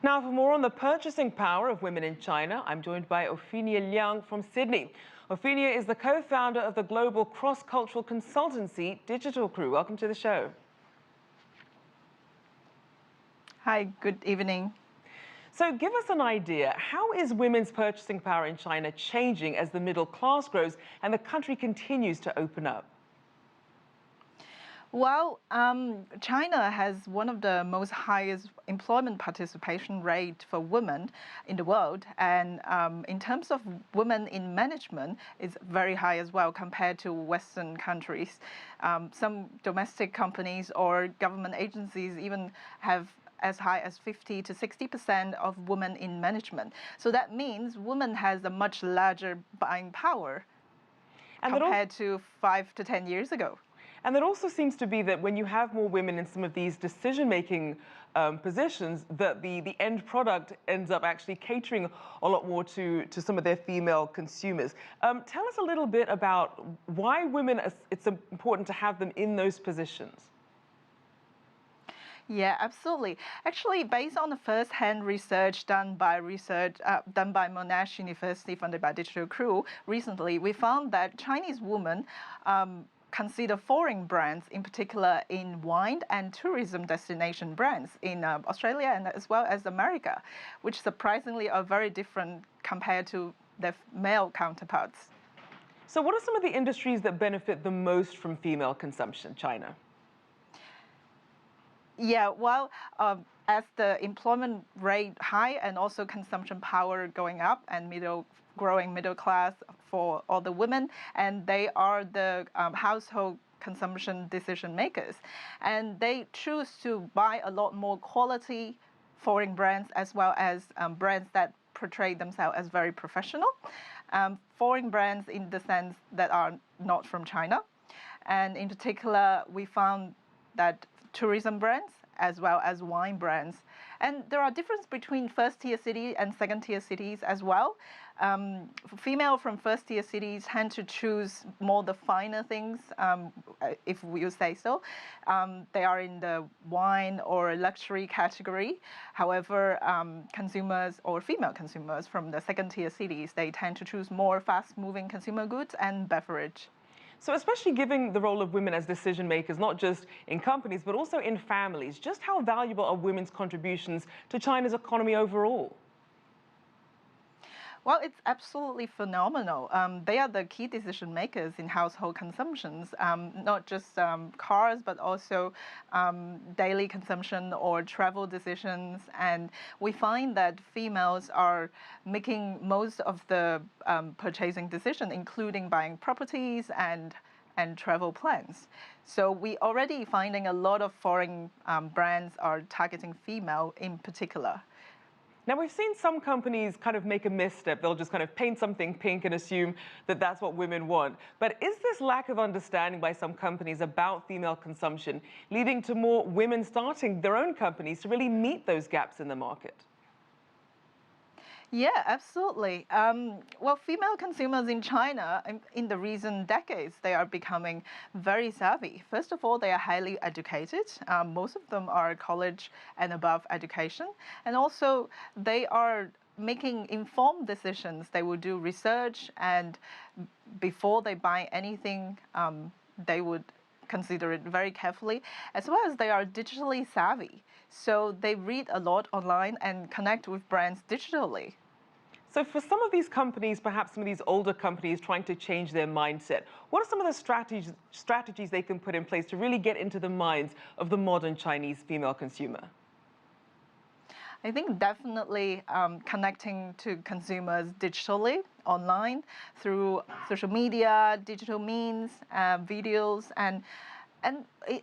Now, for more on the purchasing power of women in China, I'm joined by Ophenia Liang from Sydney. Ophenia is the co-founder of the global cross-cultural consultancy Digital Crew. Welcome to the show. Hi, good evening. So give us an idea, how is women's purchasing power in China changing as the middle class grows and the country continues to open up? Well, China has one of the most highest employment participation rate for women in the world. And in terms of women in management, it's very high as well compared to Western countries. Some domestic companies or government agencies even have as high as 50 to 60% of women in management. So that means women has a much larger buying power compared to 5 to 10 years ago. And it also seems to be that when you have more women in some of these decision-making positions, that the end product ends up actually catering a lot more to some of their female consumers. Tell us a little bit about why women, it's important to have them in those positions. Yeah, absolutely. Actually, based on the first-hand research done by Monash University, funded by Digital Crew, recently we found that Chinese women consider foreign brands, in particular in wine and tourism destination brands in Australia and as well as America, which surprisingly are very different compared to their male counterparts. So what are some of the industries that benefit the most from female consumption, China? Yeah, well, as the employment rate high and also consumption power going up and growing middle class for all the women, and they are the household consumption decision makers. And they choose to buy a lot more quality foreign brands as well as brands that portray themselves as very professional. Foreign brands in the sense that are not from China. And in particular, we found that tourism brands as well as wine brands. And there are differences between first-tier cities and second-tier cities as well. Female from first-tier cities tend to choose more the finer things, if you say so. They are in the wine or luxury category. However, consumers or female consumers from the second-tier cities, they tend to choose more fast-moving consumer goods and beverage. So especially given the role of women as decision makers, not just in companies, but also in families, just how valuable are women's contributions to China's economy overall? Well, it's absolutely phenomenal. They are the key decision makers in household consumptions, not just cars, but also daily consumption or travel decisions. And we find that females are making most of the purchasing decision, including buying properties and travel plans. So we already finding a lot of foreign brands are targeting female in particular. Now, we've seen some companies kind of make a misstep. They'll just kind of paint something pink and assume that that's what women want. But is this lack of understanding by some companies about female consumption leading to more women starting their own companies to really meet those gaps in the market? Yeah, absolutely. Well, female consumers in China, in the recent decades, they are becoming very savvy. First of all, they are highly educated. Most of them are college and above education. And also, they are making informed decisions. They will do research, and before they buy anything, they would consider it very carefully, as well as they are digitally savvy. So they read a lot online and connect with brands digitally. So for some of these companies, perhaps some of these older companies trying to change their mindset, what are some of the strategies they can put in place to really get into the minds of the modern Chinese female consumer? I think definitely connecting to consumers digitally, online, through social media, digital means, videos. And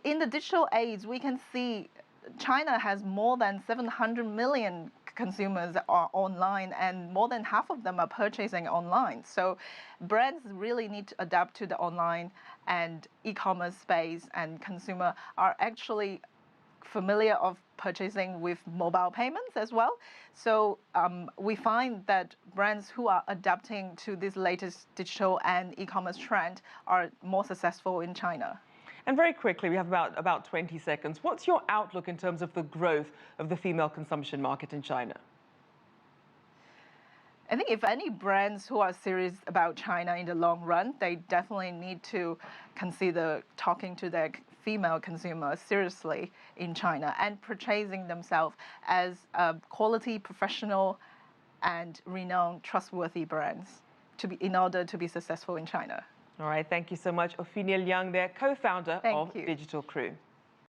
in the digital age, we can see China has more than 700 million consumers are online, and more than half of them are purchasing online. So brands really need to adapt to the online and e-commerce space, and consumer are actually familiar of purchasing with mobile payments as well. So we find that brands who are adapting to this latest digital and e-commerce trend are more successful in China. And very quickly, we have about 20 seconds. What's your outlook in terms of the growth of the female consumption market in China? I think if any brands who are serious about China in the long run, they definitely need to consider talking to their female consumers seriously in China and purchasing themselves as quality, professional, and renowned, trustworthy brands in order to be successful in China. All right, thank you so much. Ophenia Liang there, co-founder of you. Digital Crew.